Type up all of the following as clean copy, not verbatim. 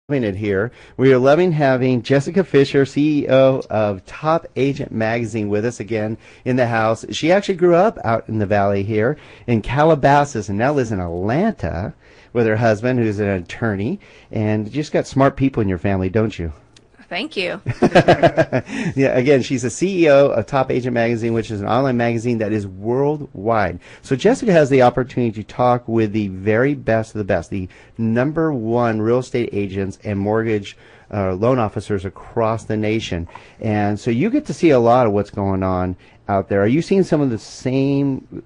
Loving it here. We are loving having Jessica Fisher, CEO of Top Agent Magazine, with us again in the house. She actually grew up out in the valley here in Calabasas and now lives in Atlanta with her husband, who's an attorney. And you just got smart people in your family, don't you? Thank you. Yeah, again, she's the CEO of Top Agent Magazine, which is an online magazine that is worldwide. So Jessica has the opportunity to talk with the very best of the best, the #1 real estate agents and mortgage loan officers across the nation. And so you get to see a lot of what's going on out there. Are you seeing some of the same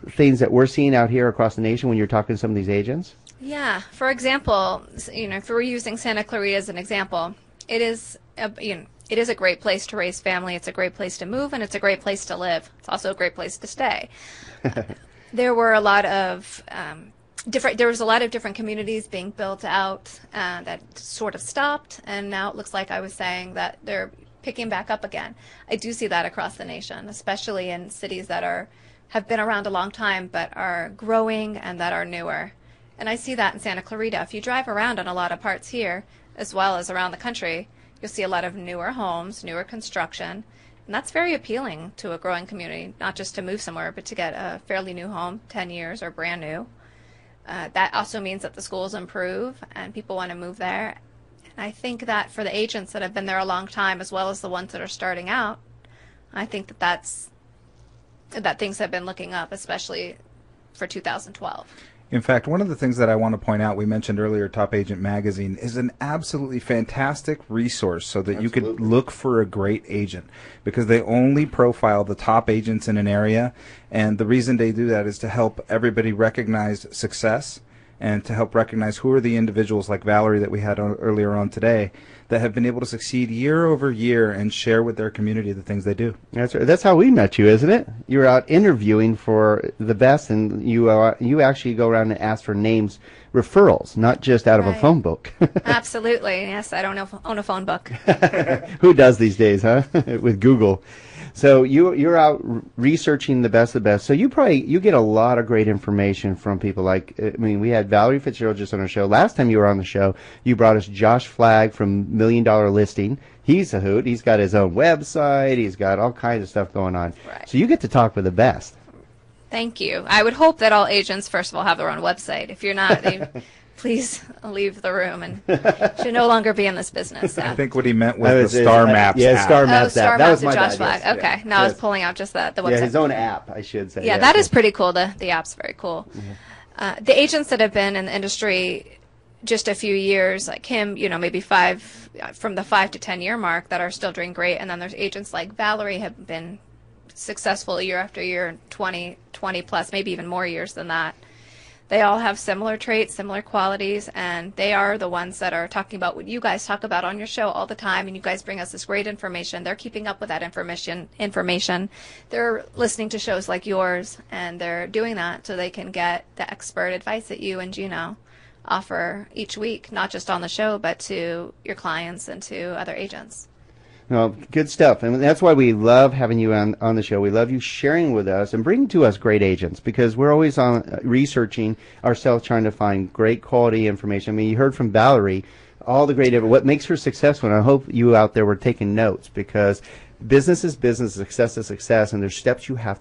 things that we're seeing out here across the nation when you're talking to some of these agents? Yeah. For example, if we're using Santa Clarita as an example, it is a great place to raise family. It's a great place to move, and it's a great place to live. It's also a great place to stay. There were a lot of different communities being built out that sort of stopped, and now it looks like I was saying that they're picking back up again. I do see that across the nation, especially in cities that have been around a long time but are growing and that are newer. And I see that in Santa Clarita. If you drive around in a lot of parts here, as well as around the country, you'll see a lot of newer homes, newer construction, and that's very appealing to a growing community, not just to move somewhere, but to get a fairly new home, 10 years or brand new. That also means that the schools improve and people want to move there. And I think that for the agents that have been there a long time, as well as the ones that are starting out, I think that things have been looking up, especially for 2012. In fact, one of the things that I want to point out, we mentioned earlier, Top Agent Magazine is an absolutely fantastic resource so that you could look for a great agent, because they only profile the top agents in an area, and the reason they do that is to help everybody recognize success and to help recognize who are the individuals like Valerie that we had earlier on today that have been able to succeed year over year and share with their community the things they do. That's right. That's how we met you, isn't it? You were out interviewing for the best, and you actually go around and ask for names, referrals, not just out of a phone book. Absolutely. Yes, I don't own a phone book. Who does these days, huh? With Google. So you're out researching the best of the best. So you get a lot of great information from people. Like, I mean, we had Valerie Fitzgerald just on our show. Last time you were on the show, you brought us Josh Flagg from $1 Million Listing. He's a hoot. He's got his own website. He's got all kinds of stuff going on. Right. So you get to talk with the best. Thank you. I would hope that all agents, first of all, have their own website. If you're not, please leave the room and should no longer be in this business. I think what he meant was the Star Maps app. Star Maps Star app. Maps that was my Josh bad, Flagg. yes. Okay, now I was pulling out just the website. Yeah, his own app, I should say. Yeah, that is pretty cool. The app's very cool. Mm-hmm. The agents that have been in the industry just a few years, like him, maybe from the 5 to 10 year mark, that are still doing great. And then there's agents like Valerie have been successful year after year, 20 plus, maybe even more years than that. They all have similar traits, similar qualities, and they are the ones that are talking about what you guys talk about on your show all the time, and you guys bring us this great information. They're keeping up with that information. They're listening to shows like yours, and they're doing that so they can get the expert advice that you and Gino offer each week, not just on the show, but to your clients and to other agents. No, good stuff. And that's why we love having you on the show. We love you sharing with us and bringing to us great agents, because we're always on researching ourselves, trying to find great quality information. I mean, you heard from Valerie all the great, what makes her successful. And I hope you out there were taking notes, because business is business, success is success, and there's steps you have